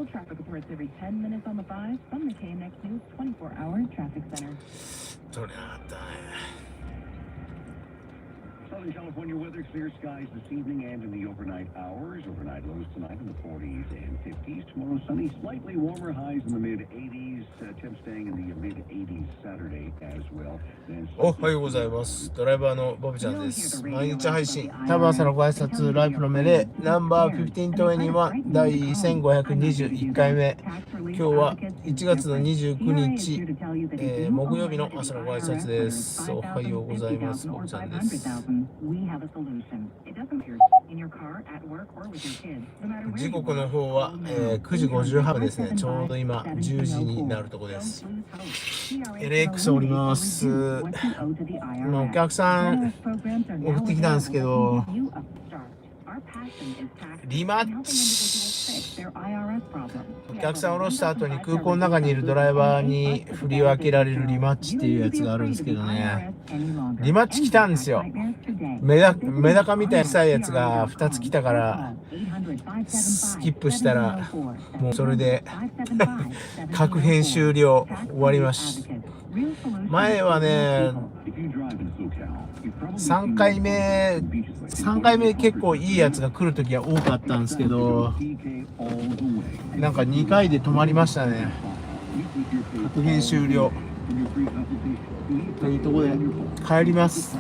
Traffic reports every 10 minutes on the 5 from the KNX News 24-hour traffic center. 取れなかったね。Southern California weather, clear skies this evening and in the overnight hours. Overnight lows tonight in the 40s and 50s. Tomorrow sunny, slightly warmer, highs in the mid-80s. Temps staying in the mid-80s Saturday as well. おはようございます。ドライバーのボビちゃんです。毎日配信、多分朝のご挨拶、ライフの目で、ナンバー1521第1521回目。今日は1月の29日、木曜日の朝のご挨拶です。おはようございます。ボビちゃんです。時刻の方は、9時58分ですね。ちょうど今10時になるところです。LX おります。今お客さん送ってきたんですけど、リマッチ、お客さん降ろした後に空港の中にいるドライバーに振り分けられるリマッチっていうやつがあるんですけどね、リマッチ来たんですよ。メダカみたいな小さいやつが2つ来たからスキップしたらもうそれで各編終了終わりました。前はね3回目結構いいやつが来るときは多かったんですけど、なんか2回で止まりましたね。確認終了というところで帰ります。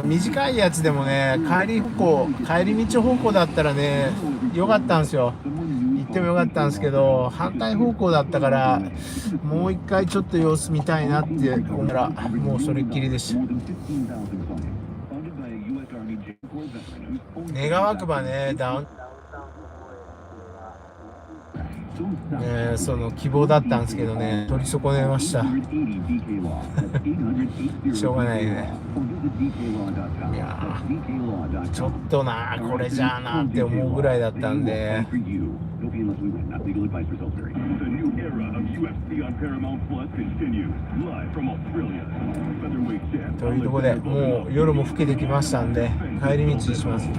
短いやつでもね、帰り道方向だったらね良かったんですよ。行ってもよかったんですけど、反対方向だったからもう一回ちょっと様子見たいなって思ったらもうそれっきりでした。願わくばねその希望だったんですけどね、取り損ねました。しょうがないね。いやちょっとなこれじゃあなって思うぐらいだったんで、というところでもう夜も更けてきましたんで帰り道にします。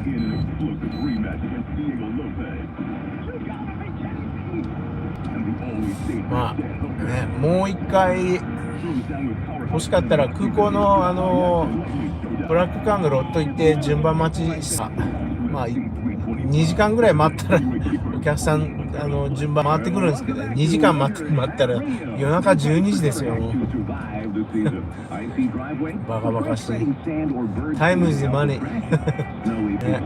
まあね、もう一回欲しかったら空港のブラックカーのロット行って順番待ちした。まあ2時間ぐらい待ったらお客さん順番回ってくるんですけど、2時間待ったら夜中12時ですよ。もうバカバカしい。タイムズマネーね。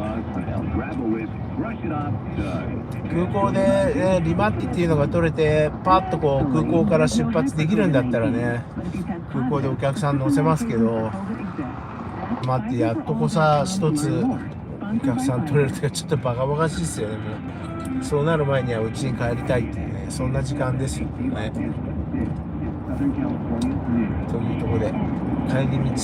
空港で、リマッチっていうのが取れてパッとこう空港から出発できるんだったらね、空港でお客さん乗せますけど、待ってやっとこさ一つお客さん取れるとかちょっとバカバカしいですよね。もうそうなる前にはうちに帰りたいっていうね、そんな時間ですよね。というところで帰り道。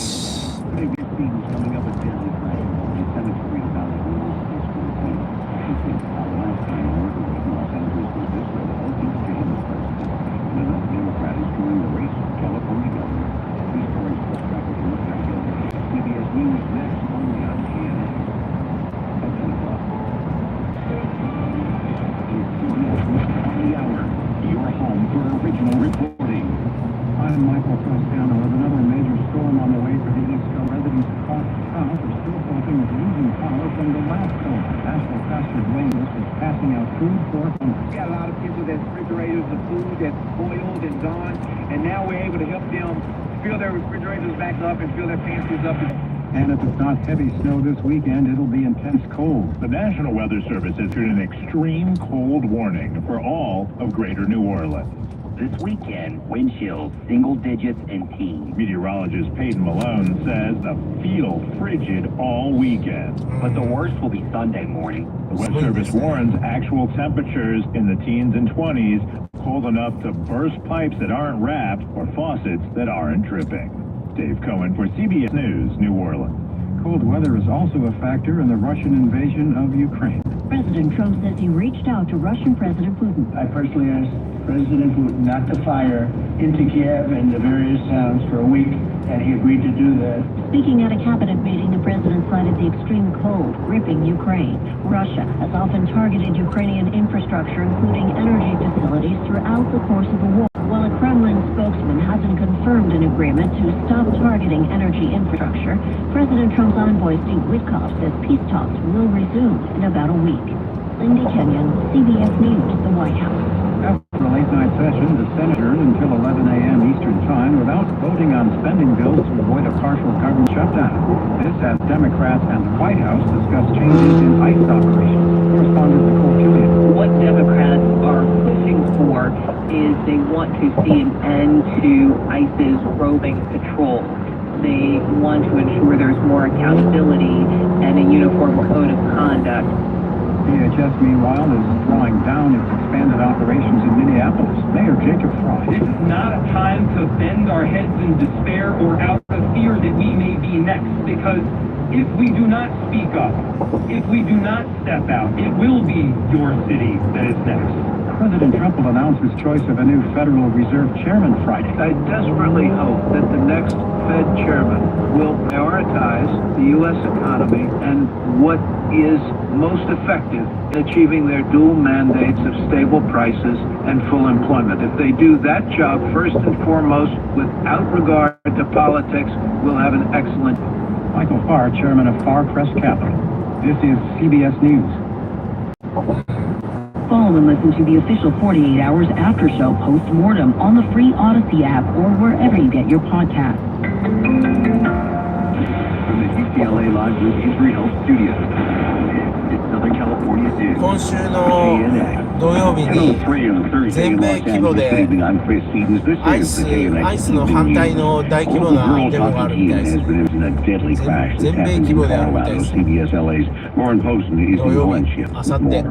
And if it's not heavy snow this weekend, it'll be intense cold. The National Weather Service issued an extreme cold warning for all of Greater New Orleans. This weekend, wind chills single digits and teens. Meteorologist Peyton Malone says they'll feel frigid all weekend. But the worst will be Sunday morning. The Weather Service warns actual temperatures in the teens and 20s, cold enough to burst pipes that aren't wrapped or faucets that aren't dripping. Dave Cohen for CBS News, New Orleans. Cold weather is also a factor in the Russian invasion of Ukraine. President Trump says he reached out to Russian President Putin. I personally asked President Putin not to fire into Kiev and the various towns for a week and he agreed to do that. Speaking at a cabinet meeting, the president cited the extreme cold gripping Ukraine. Russia has often targeted Ukrainian infrastructure, including energy facilities, throughout the course of the war. While a Kremlin spokesman hasn't confirmed an agreement to stop targeting energy infrastructure, President Trump's envoy Steve Witkoff says peace talks will resume in about a week. Lindy Kenyon, CBS News, the White House. After a late-night session, the Senate adjourned until 11 a.m. Eastern Time without voting on spending bills to avoid a partial government shutdown. This as Democrats and the White House discuss changes in ICE operations. Correspondent Nicole Killian. What Democrats are pushing for is they want to see an end to ICE's roving patrol. They want to ensure there's more accountability and a uniform code of conduct. DHS, meanwhile, is drawing down its expanded operations in Minneapolis. Mayor Jacob Frost. It's not a time to bend our heads in despair or out of fear that we may be next, because if we do not speak up, if we do not step out, it will be your city that is next. President Trump will announce his choice of a new Federal Reserve chairman Friday. I desperately hope that the next Fed chairman will prioritize the U.S. economy and what is most effective in achieving their dual mandates of stable prices and full employment. If they do that job first and foremost without regard to politics, we'll have an excellent. Michael Farr, chairman of Farr Press Capital. This is CBS News. Follow and listen to the official 48 Hours After Show post-mortem on the free Odyssey app or wherever you get your podcasts. From the UCLA Live with Injury Health Studios, it's Southern California News. 今週の土曜日に全米規模でアイスの反対の大規模なデモがあるみたいです。全米規模であるみたいです。土曜日、あさって。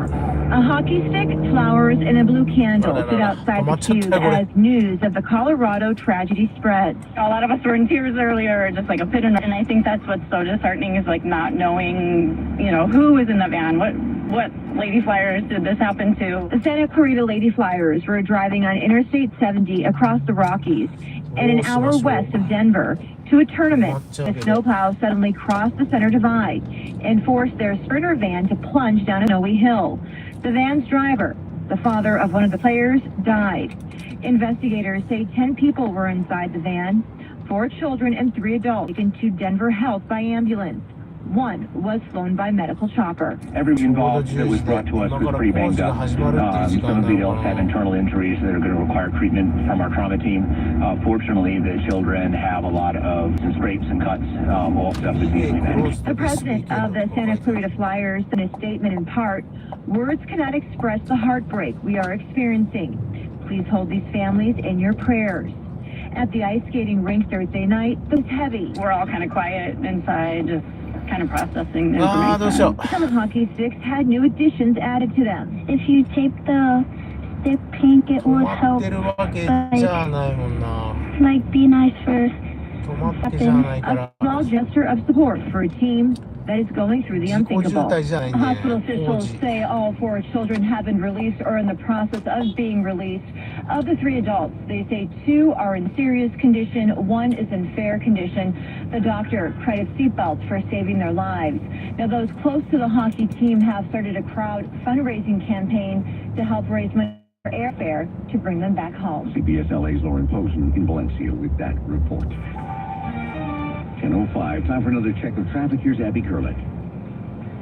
A hockey stick, flowers, and a blue candle stood outside the cube as news of the Colorado tragedy spreads. A lot of us were in tears earlier, just like a pit in, and I think that's what's so disheartening is like not knowing, who was in the van, what Lady Flyers did this happen to. The Santa Clarita Lady Flyers were driving on Interstate 70 across the Rockies and an hour west of Denver to a tournament. The snowplow suddenly crossed the center divide and forced their sprinter van to plunge down a snowy hill. The van's driver, the father of one of the players, died. Investigators say 10 people were inside the van, 4 children and 3 adults taken to Denver Health by ambulance. One was flown by medical chopper. Everyone involved that was brought to us was pretty banged up. Some of the adults have internal injuries that are going to require treatment from our trauma team. Fortunately, the children have a lot of scrapes and cuts, all stuff that's easily managed. The president of the Santa Clarita Flyers in a statement in part, words cannot express the heartbreak we are experiencing. Please hold these families in your prayers. At the ice skating rink Thursday night, it was heavy. We're all kind of quiet inside, just kind of processing the information. Some of the hockey sticks had new additions added to them. If you tape the stick pink, it would help like be nice for a small gesture of support for a team that is going through the unthinkable. Hospital officials say all 4 children have been released or in the process of being released. Of the 3 adults, they say 2 are in serious condition, 1 is in fair condition. The doctor credits seatbelts for saving their lives. Now, those close to the hockey team have started a crowd fundraising campaign to help raise money for airfare to bring them back home. CBS LA's Lauren Posen in Valencia with that report. 10:05, time for another check of traffic. Here's Abby Curlett.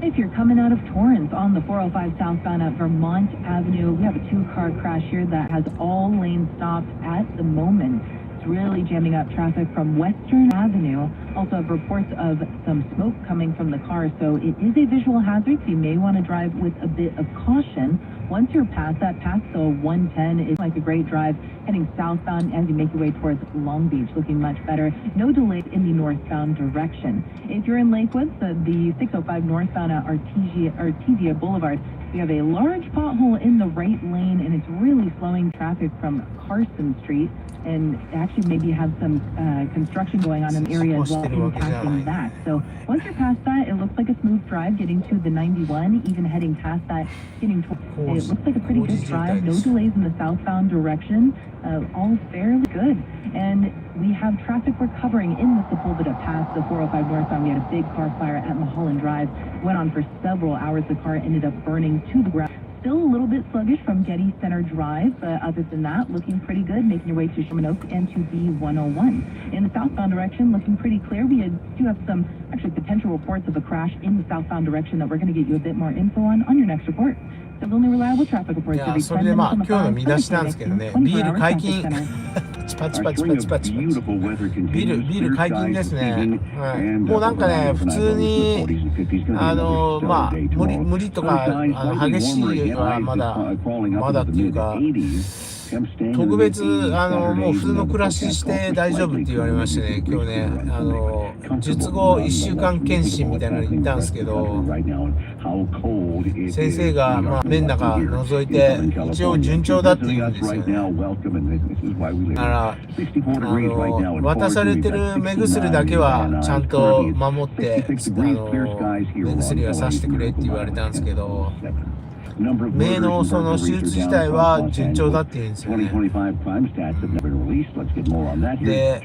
If you're coming out of Torrance on the 405 southbound at Vermont Avenue, we have a 2-car crash here that has all lanes stopped at the moment. It's really jamming up traffic from Western Avenue. Also have reports of some smoke coming from the car, so it is a visual hazard, so you may want to drive with a bit of caution. Once you're past that, past the 110, it's like a great drive heading southbound as you make your way towards Long Beach, looking much better. No delays in the northbound direction. If you're in Lakewood, the 605 northbound at Artesia Boulevard, we have a large pothole in the right lane, and it's really slowing traffic from Carson Street. And actually maybe have some construction going on in the area as well. ってるわけじゃない。 that. So once you're past that, it looks like a smooth drive getting to the 91, even heading past that, getting to it looks like a pretty good drive. No delays in the southbound direction. All fairly good. And we have traffic recovering in the Sepulveda Pass, the 405 northbound. We had a big car fire at Mulholland Drive. Went on for several hours. The car ended up burning to the ground. Still a little bit sluggish from Getty Center Drive, but other than that, looking pretty good, making your way to Sherman Oaks and to B101. In the southbound direction, looking pretty clear. We do have some actually potential reports of a crash in the southbound direction that we're going to get you a bit more info on your next report. So the only reliable traffic reports every 10 minutes on the 今日の見出しなんですけどね、ビール解禁パチパチパチパチパチビール解禁ですね、はい、もうなんかね普通にまあ無理とか激しいはまだっていうか特別もう普通の暮らしして大丈夫って言われましてね、今日ね術後1週間検診みたいなの行ったんですけど、先生が目の中覗いて一応順調だって言うんですよね。だから渡されてる目薬だけはちゃんと守って目薬はさしてくれって言われたんですけど、目のその手術自体は順調だって言うんですよね。で、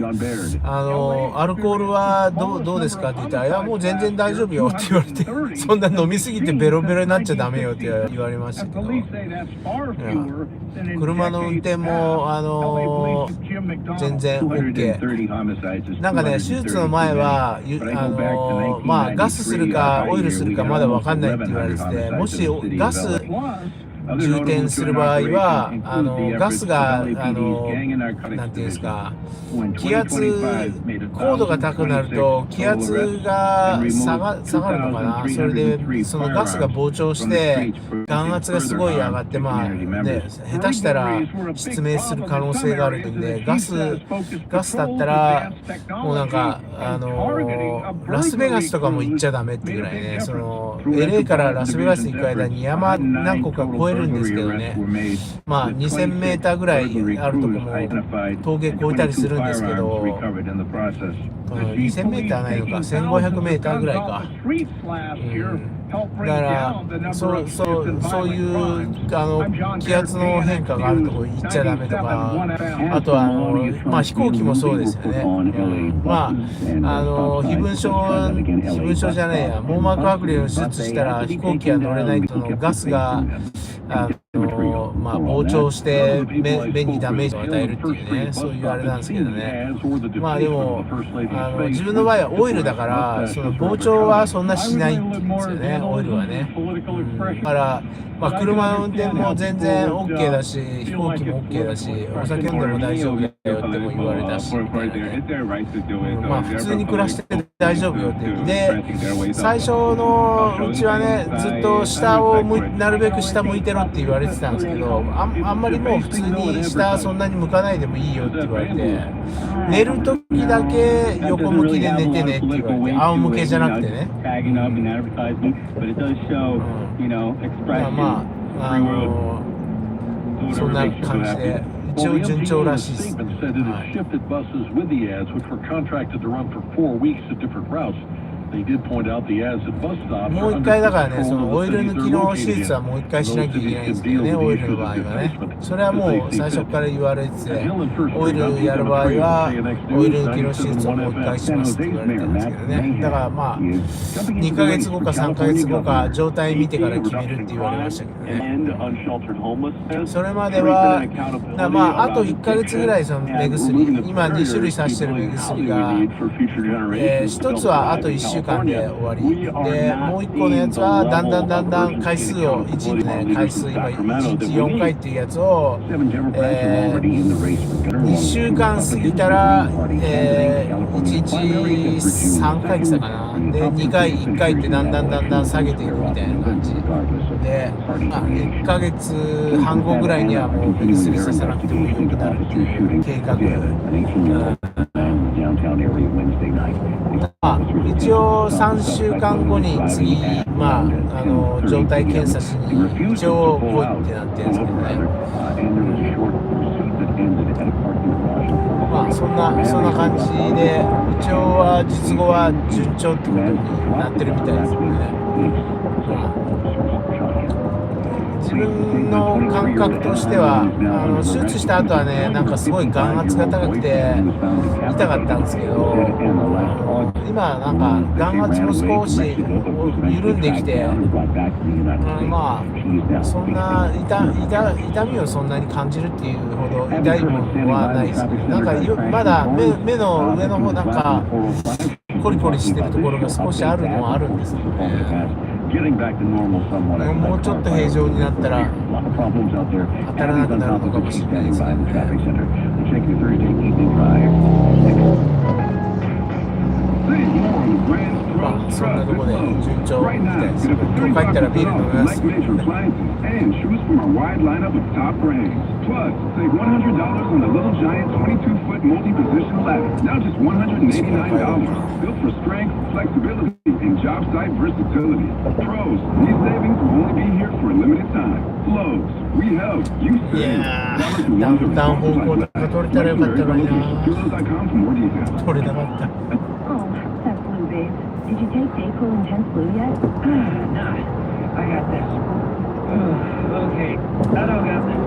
アルコールはどうですかって言ったら、いやもう全然大丈夫よって言われて、そんな飲みすぎてベロベロになっちゃダメよって言われましたけど、車の運転も全然 OK。なんかね、手術の前はまあガスするかオイルするかまだ分かんないって言われてて、もしガス充填する場合はガスがなんていうんですか、気圧高度が高くなると気圧が下がるのかな、それでそのガスが膨張して眼圧がすごい上がって、まあね、下手したら失明する可能性があるんで、ガスだったらもうなんかラスベガスとかも行っちゃダメってぐらいね、その LA からラスベガス行く間に山何個か越えるんですけどね、まあ2000メーターぐらいあるとこも峠越えたりするんですけど、2000メーターないのか、1500メーターぐらいか、だからそういう気圧の変化があるとこ行っちゃダメとか、あとはまあ飛行機もそうですよね、まあ飛蚊症じゃねえや、網膜剥離の手術したら飛行機は乗れないとのガスがまあ膨張して目にダメージを与えるっていうね、そういうあれなんですけどね。まあでも自分の場合はオイルだからその膨張はそんなしないっていうんですよね、オイルはね。だからまあ車の運転も全然 OK だし、飛行機も OK だし、お酒飲んでも大丈夫だよっても言われたし、みたいなね。まあ普通に暮らして大丈夫よってで、最初のうちはねずっと下をなるべく下向いてろって言われてたんですけど、あんまりもう普通に下そんなに向かないでもいいよって言われて、寝るときだけ横向きで寝てねって言われて、仰向けじゃなくてね。まあそんな感じで一応順調らしいです。もう一回だからね、そのオイル抜きの手術はもう一回しなきゃいけないんですけどね、オイルの場合はね。それはもう最初から言われてて、オイルやる場合はオイル抜きの手術をもう一回しますって言われたんですけどね。だからまあ2ヶ月後か3ヶ月後か状態見てから決めるって言われましたけどね。それまではまああと1ヶ月ぐらいその目薬、今2種類刺してる目薬が1つはあと1週間で終わりで、もう1個のやつはだんだん回数を1日ね、回数今1日4回っていうやつを、2週間過ぎたら、1日3回って言ったかな、で2回1回ってだんだん下げていくみたいな感じで、1ヶ月半後ぐらいにはもう目薬させなくてもよくなるっていう計画。一応3週間後に次、状態検査しに一応来いってなってるんですけどね。ended at a parking garage. まあそんな感じで一応は術後は順調ってことになってるみたいですよね。自分の感覚としては手術した後はね、なんかすごい眼圧が高くて痛かったんですけど、今なんか眼圧も少し緩んできて、まあそんな痛みをそんなに感じるっていうほど痛いものはないですけど、なんかまだ目の上の方なんかコリコリしてるところが少しあるのはあるんですけどね。もうちょっと平常になったら当たらなくなるのかもしれないですね。まあそんなとこで順調みたいですけど、今日帰ったらビール飲みます。And job site versatility. Pros, these savings will only be here for a limited time. Lowe's, we help you save. いやー、ダウンタウン方向とか取れたらよかったのにな。取れなかった。Oh, that flu, babe. Did you take Dayquil Intense Flu yet? Nah, I got this. Okay, I don't got this.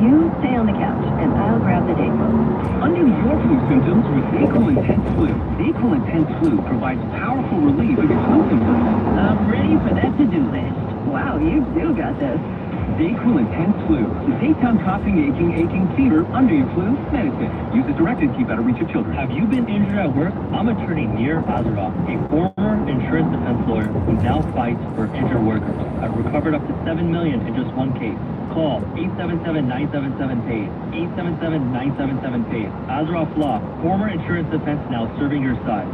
You stay on the couch, and I'll grab the Dayquil. Undo your flu symptoms with Dayquil Intense Flu. Dayquil Intense Flu provides powerful relief against flu symptoms. I'm ready for that to-do list. Wow, you do got this. Dayquil Intense Flu. The daytime coughing, aching, fever, under your flu medicine. Use as directed. Keep out of reach of children. Have you been injured at work? I'm attorney Nir Azarov, a former insurance defense lawyer who now fights for injured workers. I've recovered up to $7 million in just one case. Call 877-977-PAID. 877-977-PAID. Azarov Law, former insurance defense now serving your side.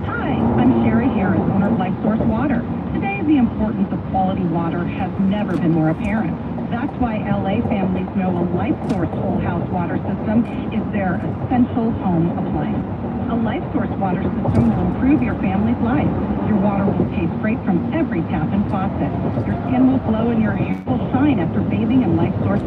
Hi, I'm Sherry Harris, owner of Life Source Water. Today, the importance of quality water has never been more apparent. That's why LA families know a Life Source whole house water system is their essential home appliance. A Life Source water system will improve your family's life. Your water will taste great from every tap and faucet. Your skin will glow and your hair will shine after bathing in Life Source.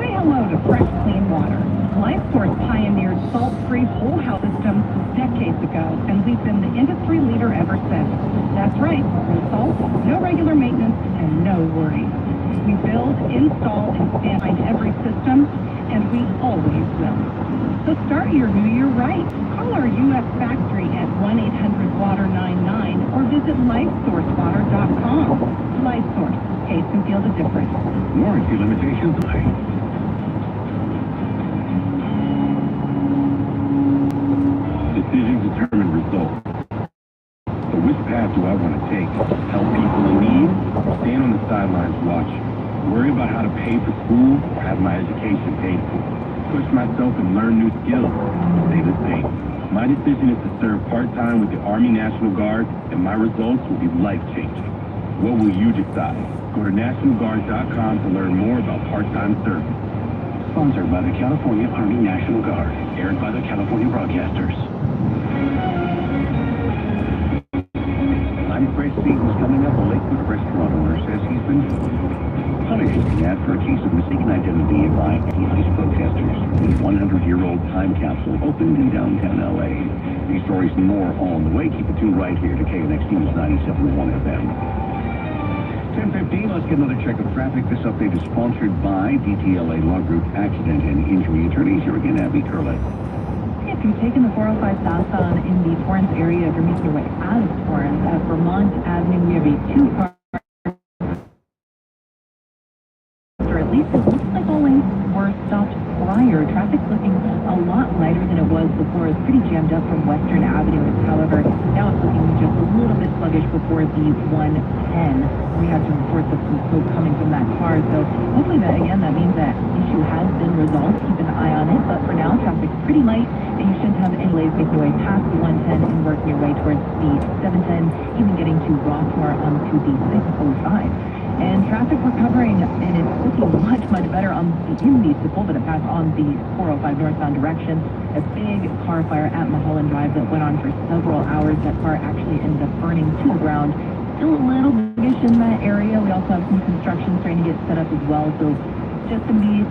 Say hello to fresh, clean water. Life Source pioneered salt-free whole house systems decades ago, and we've been the industry leader ever since. That's right, no salt, no regular maintenance, and no worries. We build, install, and stand behind every system, and we always will. So start your new year right. Call our U.S. factory at 1-800-WATER-99 or visit LifeSourceWater.com. LifeSource, taste and feel the difference. Warranty limitations apply. Decisions determine results. So which path do I want to take? Help people in need? Stand on the sidelines watching? Worry about how to pay for school or have my education paid for? Push myself and learn new skills? Stay the same. My decision is to serve part-time with the Army National Guard, and my results will be life-changing. What will you decide? Go to NationalGuard.com to learn more about part-time service. Sponsored by the California Army National Guard. Aired by the California Broadcasters. Life race season's coming up. A Lakewood restaurant owner says he's been punished after a case of mistaken identity by anti-ICE protesters. The 100-year-old time capsule opened in downtown LA. These stories and more on the way. Keep it tuned right here to KNX News 97.1 FM. 10:15, let's get another check of traffic. This update is sponsored by DTLA Law Group Accident and Injury Attorneys. Here again, Abby Curlett. If you're taking the 405 southbound in the Torrance area, if you're making your way out of Torrance at Vermont Avenue, we have a two-car, or at least it looks like all lanes were stopped prior. Traffic's looking a lot lighter than it was before. It's pretty jammed up from Western Avenue. However, now it's looking just a little bit sluggish before the 110. We have some reports of some smoke coming from that car. So hopefully that means that issue has been resolved. Keep an eye on it. But for now, traffic's pretty light, and you shouldn't have any delays making your way past the 110 and working your way towards the 710, even getting to Rossmore onto the 605. And traffic recovering, and it's looking much, much better in the Sepulveda Pass on the 405 northbound direction. A big car fire at Mulholland Drive that went on for several hours. That car actually ended up burning to the ground. Still a little biggish in that area. We also have some construction starting to get set up as well. So just going to be,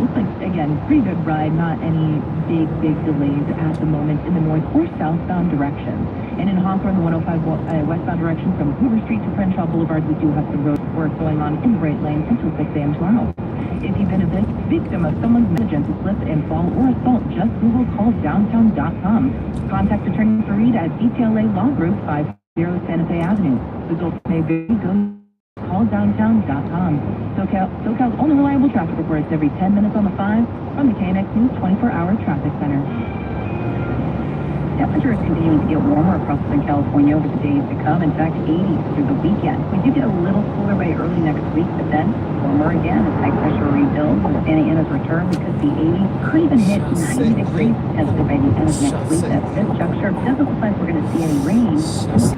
looks like, again, pretty good ride, not any big delays at the moment in the north or southbound direction. And in Hawthorne, the 105 westbound direction from Hoover Street to Crenshaw Boulevard, we do have some road work going on in the right lane until 6 a.m. tomorrow. If you've been a victim of someone's negligence, slip and fall, or assault, just Google calldowntown.com. Contact attorney Fareed at DTLA Law Group, 50 Santa Fe Avenue. Results may vary. Go calldowntown.com. SoCal's only reliable traffic reports every 10 minutes on the 5 from the KNX News 24-hour traffic center. Temperatures continuing to get warmer across Southern California over the days to come. In fact, 80s through the weekend. We do get a little cooler by early next week, but then warmer again as high pressure rebuilds. With Santa Ana's return, we could see 80s, could even hit 90 degrees potentially by the end of next week. At this juncture, doesn't look like we're going to see any rain.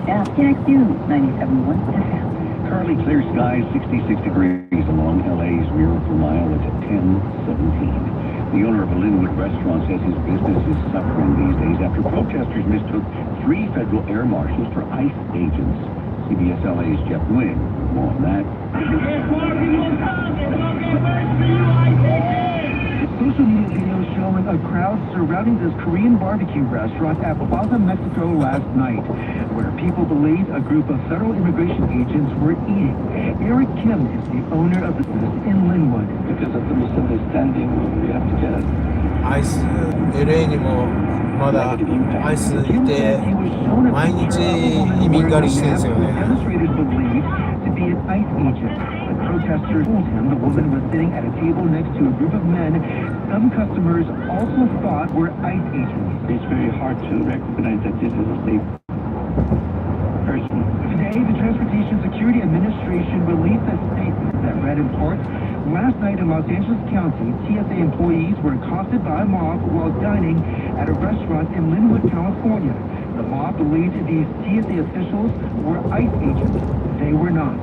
Yeah, KNX News 97.1 FM. Currently clear skies, 66 degrees along LA's Miracle Mile. It's at 10:17. The owner of a Linwood restaurant says his business is suffering these days after protesters mistook 3 federal air marshals for ICE agents. CBS LA's Jeff Nguyen with more on that. Social media videos showing a crowd surrounding this Korean barbecue restaurant at Plaza Mexico last night, where people believe a group of federal immigration agents were eating. Eric Kim is the owner of the business in Linwood. Because of the misunderstanding, we have to get it. アイス LA にもまだアイスいて毎日移民狩りしてるんですよね。Protesters told him the woman was sitting at a table next to a group of men some customers also thought were ICE agents. It's very hard to recognize that this is a safe person. Today, the Transportation Security Administration released a statement that read in part, last night in Los Angeles County, TSA employees were accosted by a mob while dining at a restaurant in Linwood, California. The mob believed these TSA officials were ICE agents. They were not.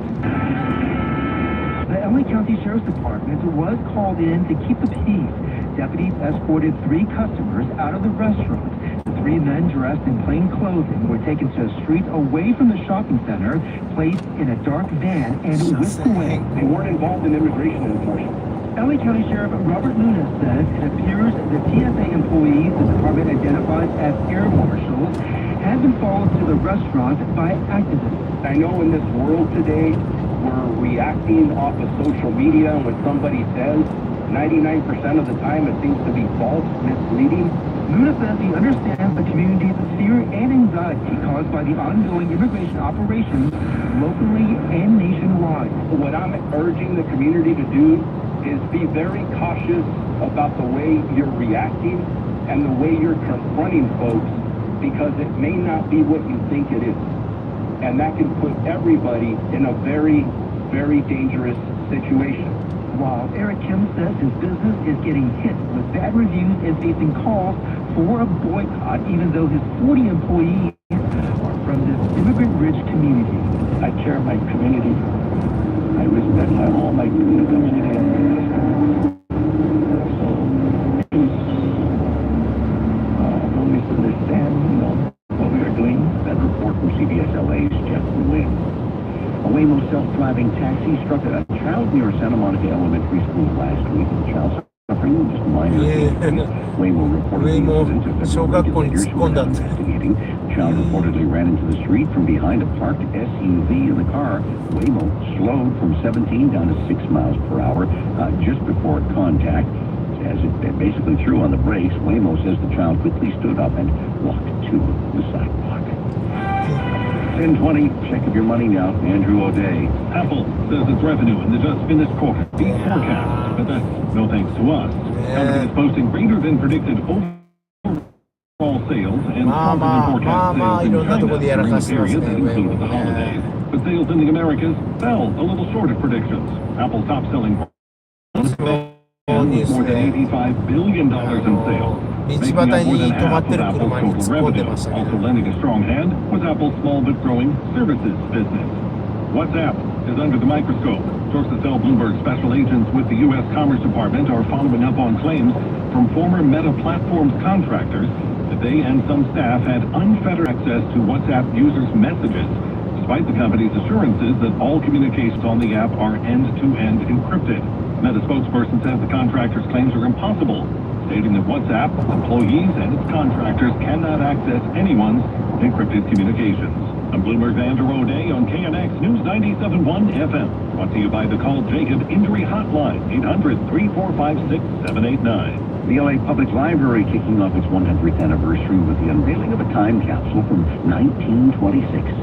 The LA County Sheriff's Department was called in to keep the peace. Deputies escorted 3 customers out of the restaurant. The 3 men dressed in plain clothing were taken to a street away from the shopping center, placed in a dark van, and whisked away. They weren't involved in immigration enforcement. LA County Sheriff Robert Nunes says it appears the TSA employees the department identifies as air marshals had been followed to the restaurant by activists. I know in this world today, we're reacting off of social media, and when somebody says 99% of the time it seems to be false, misleading. Nunes says he understands the community's fear and anxiety caused by the ongoing immigration operations locally and nationwide. What I'm urging the community to do is be very cautious about the way you're reacting and the way you're confronting folks, because it may not be what you think it is. And that can put everybody in a very, very dangerous situation. While Eric Kim says his business is getting hit with bad reviews and facing calls for a boycott, even though his 40 employees are from this immigrant-rich community. I care my community. I respect all my community. So please don't misunderstand, what we are doing. That report from CBS LA's Jeff Nguyen. A Waymo self-driving taxi struck a child near Santa Monica Elementary School last week. The child suffering just minor injuries. Waymo reported the incident to federal investigators investigating. The child reportedly ran into the street from behind a parked SUV in the car. Waymo slowed from 17 down to 6 miles per hour just before contact. As it basically threw on the brakes, Waymo says the child quickly stood up and walked to the sidewalk. 10:20, check of your money now. Andrew O'Day. Apple says its revenue in the just finished quarter beat forecast, but that's no thanks to us. Company is posting greater than predicted overall sales and stronger than forecast sales in China during the period that included the holidays. But sales in the Americas fell a little short of predictions. Apple's top-selling was more than $85 billion in sales. Making up more than half of Apple's total revenue. Also lending a strong hand was Apple's small but growing services business. WhatsApp is under the microscope. Sources tell Bloomberg special agents with the U.S. Commerce Department are following up on claims from former Meta Platforms contractors that they and some staff had unfettered access to WhatsApp users' messages, despite the company's assurances that all communications on the app are end-to-end encrypted. Meta spokesperson says the contractor's claims are impossible, stating that WhatsApp, employees, and its contractors cannot access anyone's encrypted communications. I'm Bloomberg's Andrew O'Day on KNX News 97.1 FM. Brought to you by the Call Jacob Injury Hotline, 800-3456-789. The LA Public Library kicking off its 100th anniversary with the unveiling of a time capsule from 1926.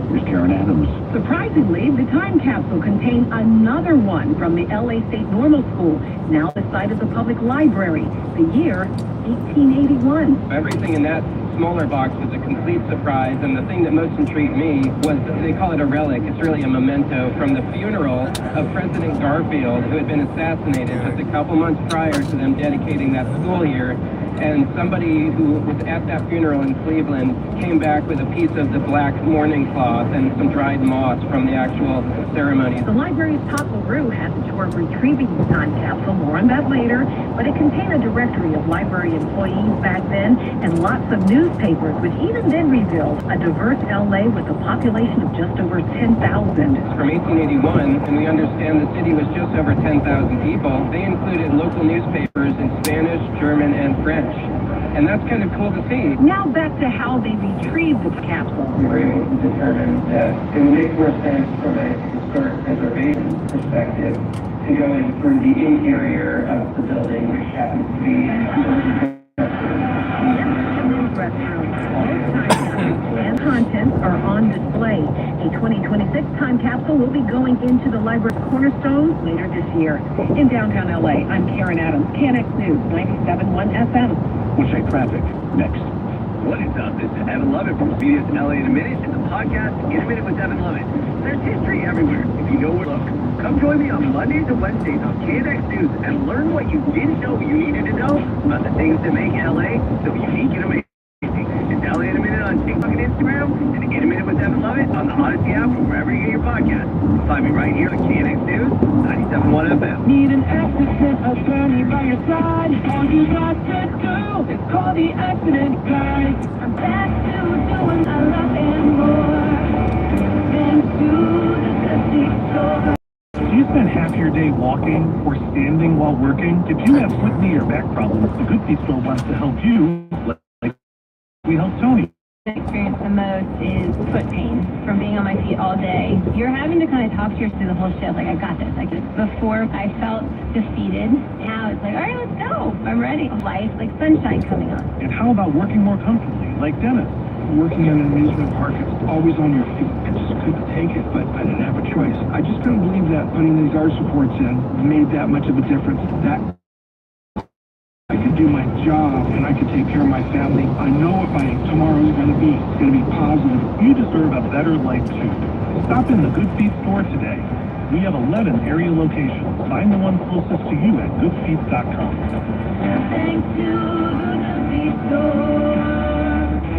Here's Karen Adams. Surprisingly, the time capsule contained another one from the LA State Normal School, now the site of the public library. The year, 1881. Everything in that smaller box was a complete surprise, and the thing that most intrigued me was, they call it a relic, it's really a memento from the funeral of President Garfield, who had been assassinated just a couple months prior to them dedicating that school here. And somebody who was at that funeral in Cleveland came back with a piece of the black mourning cloth and some dried moss from the actual ceremony. The library's Todd LaRue had the chore of retrieving the time capsule, more on that later, but it contained a directory of library employees back then and lots of newspapers, which even then revealed a diverse LA with a population of just over 10,000. From 1881, and we understand the city was just over 10,000 people, they included local newspapers in Spanish, German, and French. And that's kind of cool to see. Now back to how they retrieved the capsule. We were able to determine that it would make more sense from a historic preservation perspective to go in through the interior of the building, which happens to be and contents are on display. A 2026 time capsule will be going into the library's cornerstones later this year. In downtown LA, I'm Karen Adams, KNX News 97.1 FM. We'll check traffic next. What is up? This is Evan Lovett from CBS LA in a Minute. It's a podcast, In a Minute with Evan Lovett. There's history everywhere, if you know where to look. Come join me on Mondays and Wednesdays on KNX News and learn what you didn't know you needed to know about the things that make LA so unique and amazing. It's LA in a Minute on TikTok and Instagram, and In a Minute with Evan Lovett on the Odyssey app or wherever you get your podcast. Find me right here on KNX News 97.1 FM. Need an accident attorney by your side. All you got to do is call the accident guy. I'm back to doing a lot and more. Thanks to the Dusty Store. Do you spend half your day walking or standing while working? If you have foot, knee, or back problems, the Good Feet Store wants to help you. Like we help Tony. I experience the most is foot pain from being on my feet all day. You're having to kind of talk to yourself through the whole shit, like, I got this. Like, before I felt defeated, now it's like, all right, let's go. I'm ready. Life, like sunshine coming on. And how about working more comfortably, like Dennis? Working in an amusement park, it's always on your feet. I just couldn't take it, but I didn't have a choice. I just couldn't believe that putting these arch supports in made that much of a difference. That I could do my job and I could take care of my family. I know what my tomorrow is going to be. It's going to be positive. You deserve a better life too. Stop in the Good Feet Store today. We have 11 area locations. Find the one closest to you at goodfeet.com. Thanks to the Good Feet Store.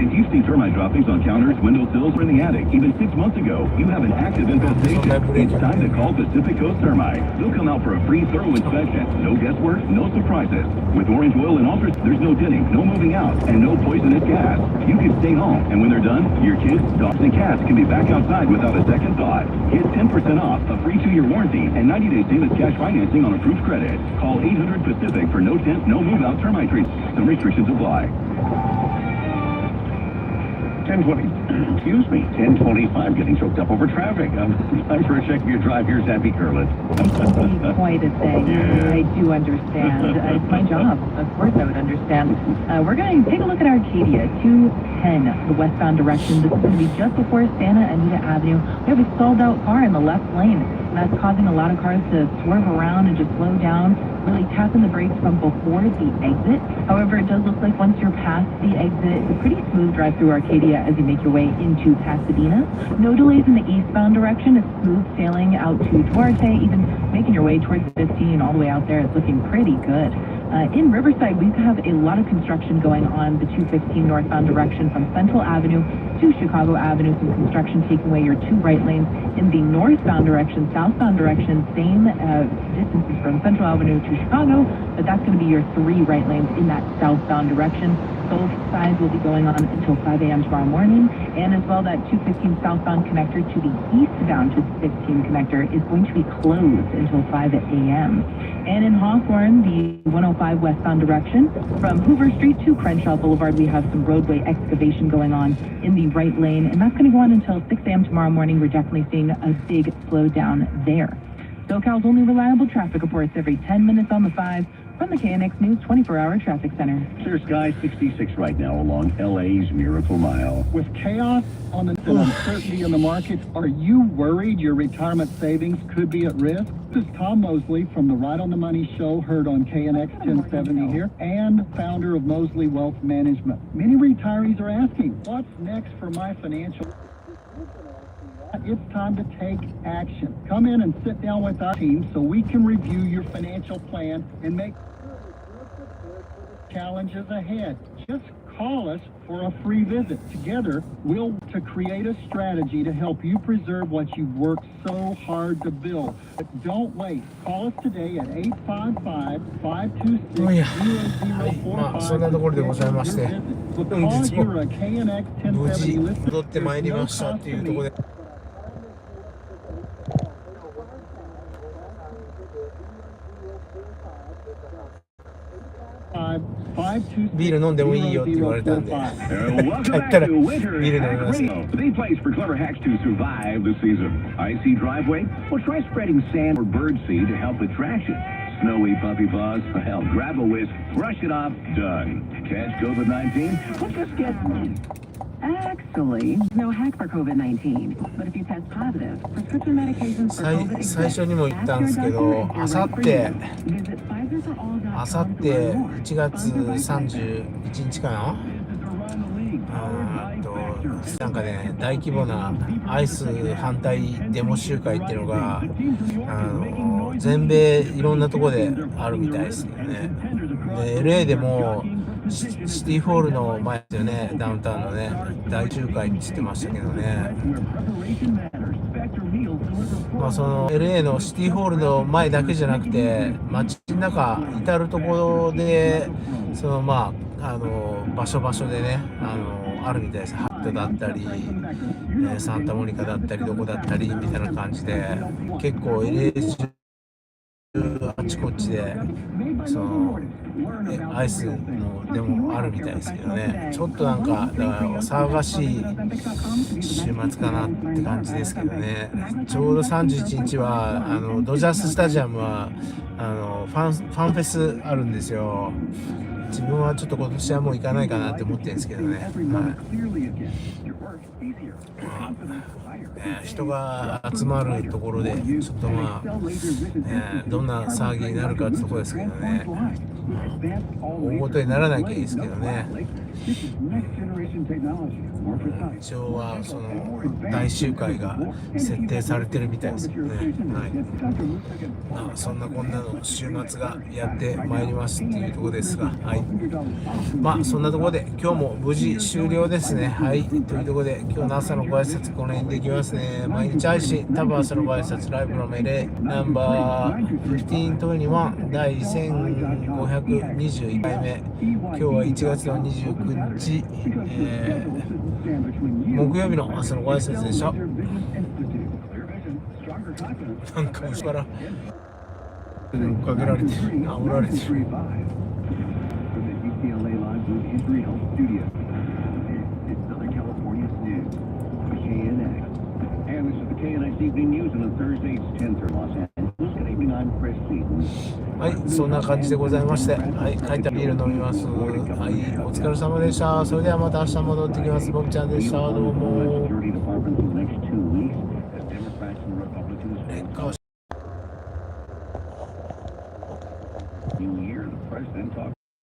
Did you see termite droppings on counters, windowsills, or in the attic? Even 6 months ago, you have an active infestation. It's time to call Pacific Coast Termite. They'll come out for a free thorough inspection. No guesswork, no surprises. With orange oil and ultras, there's no dinning, no moving out, and no poisonous gas. You can stay home, and when they're done, your kids, dogs, and cats can be back outside without a second thought. Get 10% off, a free 2-year warranty, and 90-day same-as cash financing on approved credit. Call 800-PACIFIC for no tent, no move-out termite treatment. Some restrictions apply. 10:20. Excuse me, 10:25. Getting choked up over traffic. Time for a check of your drive. Here's Abby Curlin. It's quite a thing. Yeah. I do understand. It's my job. Of course I would understand. We're going to take a look at Arcadia, 210, the westbound direction. This is going to be just before Santa Anita Avenue. We have a stalled out car in the left lane. And that's causing a lot of cars to swerve around and just slow down, really tapping the brakes from before the exit. However, it does look like once you're past the exit, it's a pretty smooth drive through Arcadia as you make your way into Pasadena. No delays in the eastbound direction. It's smooth sailing out to Duarte, even making your way towards 15 all the way out there. It's looking pretty good. In Riverside, we have a lot of construction going on the 215 northbound direction from Central Avenue to Chicago Avenue. Some construction taking away your 2 right lanes. In the northbound direction, southbound direction, same distances from Central Avenue to Chicago, but that's going to be your 3 right lanes in that southbound direction. Both sides will be going on until 5 a.m. tomorrow morning, and as well that 215 southbound connector to the eastbound 215 connector is going to be closed until 5 a.m. And in Hawthorne, the 105 westbound direction from Hoover Street to Crenshaw Boulevard, we have some roadway excavation going on in the right lane, and that's going to go on until 6 a.m. tomorrow morning. We're definitely seeing a big slowdown there. SoCal's only reliable traffic reports every 10 minutes on the 5 from the KNX News 24-hour traffic center. Clear skies 66 right now along LA's Miracle Mile. With chaos on the and uncertainty in the markets, are you worried your retirement savings could be at risk? This is Tom Mosley from the Right on the Money show, heard on KNX 1070 here, and founder of Mosley Wealth Management. Many retirees are asking, what's next for my financial? It's time to take action. Come in and sit down with our team so we can review your financial plan and make challenges ahead. Just call us for a free visit. Together, we'll to create a strategy to help you preserve what you've worked so hard to build. But don't wait. Call us today at 855-526-0045. そんなところでございまして、本日も無事戻ってまいりましたっていうところで。ビール飲んでもいいよって言われたんで帰ったらビール飲みます。 The place for clever hacks to survive the season. Icy driveway? Well, try spreading sand or birdseed to help with traction. Snowy puppy paws? Well, grab a whisk, brush it off, done. Catch COVID-19? Well, just get Actually, no hack for COVID-19. But if you test positive, prescription medications for COVID 最初にも言ったんですけど、あさって1月31日かな、なんかね、大規模なアイス反対デモ集会っていうのが全米いろんなところであるみたいですよね。で LA でもシティホールの前ですよね、ダウンタウンのね、大集会って言ってましたけどね。まあその LA のシティホールの前だけじゃなくて、街の中至るところでそのまあ場所でねあるみたいです。ハットだったり、サンタモニカだったりどこだったりみたいな感じで、結構 LA 中あちこちでそのアイスのでもあるみたいですけどね。ちょっとなんかだから騒がしい週末かなって感じですけどね。ちょうど31日はドジャーススタジアムはファンフェスあるんですよ。自分はちょっと今年はもう行かないかなって思ってるんですけどね。はい、人が集まるところでちょっとまあ、どんな騒ぎになるかってところですけどね。大ごとにならなきゃいいですけどね。一応はその大集会が設定されてるみたいですけどね。はい、そんなこんなの週末がやってまいりますっていうところですが、はい、まあそんなところで今日も無事終了ですね。はい、というところで今日の朝のご挨拶この辺でいきますね。毎日配信多分朝のご挨拶ライブの命令ナンバー1521第1521回目。今日は1月の29日、木曜日の朝のご挨拶でした。なんか後ろから追っかけられて煽られてる。はい、そんな感じでございまして、はい、帰ったビール飲みます。はい、お疲れ様でした。それではまた明日戻ってきます。ボブちゃんでした。どうも。